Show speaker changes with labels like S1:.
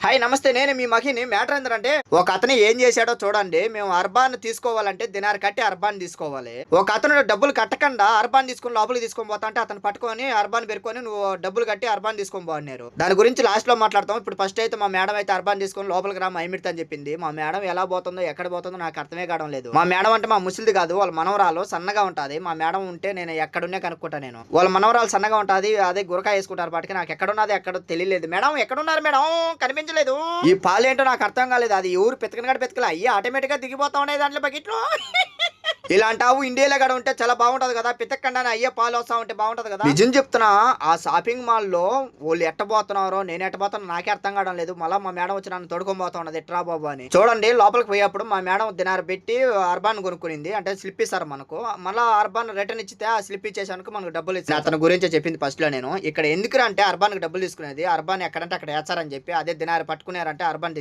S1: Hi నమస్తే. నేను మీ మహిని. Matter ఏంటంటే ఒక అతను ఏం చేశాడో చూడండి. మేము అర్బాన్ తీసుకోవాలంటే దినార్ కట్టి అర్బాన్ తీసుకోవాలి. ఒక అతను డబ్బులు కట్టకుండా అర్బాన్ తీసుకొని లోపలికి తీసుకొని పోతా అంటే అతను పట్టుకొని అర్బాన్ పెరుకొని నువ్వు డబ్బులు కట్టి అర్బాన్ తీసుకొని పో అన్నారు. దాని గురించి లాస్ట్ లో మాట్లాడతాం. ఇప్పుడు ఫస్ట్ అయితే మా మేడం అయితే అర్బాన్ తీసుకొని లోపలికి రా మైమిడితే అని చెప్పింది. మా మేడం ఎలా పోతుందో ఎక్కడ పోతుందో నాకు అర్థమే కావడం లేదు. మా మేడం అంటే మా ముసలిది కాదు, వాళ్ళ మనవరాలు సన్నగా ఉంటది. మా మేడం ఉంటే నేను ఎక్కడున్నా కనుక్కుంటా. నేను వాళ్ళ మనవరాలు సన్నగా ఉంటది, అదే గురకాయ వేసుకుంటారు. పాటికి నాకు ఎక్కడున్నది ఎక్కడో తెలియలేదు. మేడం ఎక్కడున్నారు మేడం, కనిపించలేదు. ఈ పాలేంటో నాకు అర్థం కాలేదు. అది ఎవరు పెతకనగాడు పెతకలే, అయ్యి ఆటోమేటిక్ గా దిగిపోతా ఉన్నాయి దాంట్లో బకెట్లో. ఇలాంటి ఆవు ఇండియాలో కూడా ఉంటే చాలా బాగుంటది కదా, పితక్కండా అయ్యే పాలు వస్తా ఉంటే బాగుంటది కదా. నిజం చెప్తున్నా, ఆ షాపింగ్ మాల్ లో వాళ్ళు ఎట్టబోతున్నారో నేను ఎట్టబోతున్నా నాకే అర్థం కావడం లేదు. మళ్ళీ మా మేడం వచ్చి నన్ను తొడుకొని పోతా ఉన్నది ఎట్రా బాబు అని. చూడండి లోపలికి పోయేప్పుడు మా మేడం దినారు పెట్టి అర్బాన్ కొనుక్కునింది. అంటే స్లిప్ ఇస్తారు మనకు, మళ్ళీ అర్బాన్ రిటర్న్ ఇచ్చితే ఆ స్లిప్ ఇచ్చేసానికి మనకు డబ్బులు ఇచ్చి అతని గురించే చెప్పింది ఫస్ట్ లో. నేను ఇక్కడ ఎందుకు అంటే అర్బాన్ కి డబ్బులు తీసుకునేది, అర్బాన్ ఎక్కడంటే అక్కడ వేస్తారని చెప్పి అదే దినారు పట్టుకున్నారంటే అర్బాన్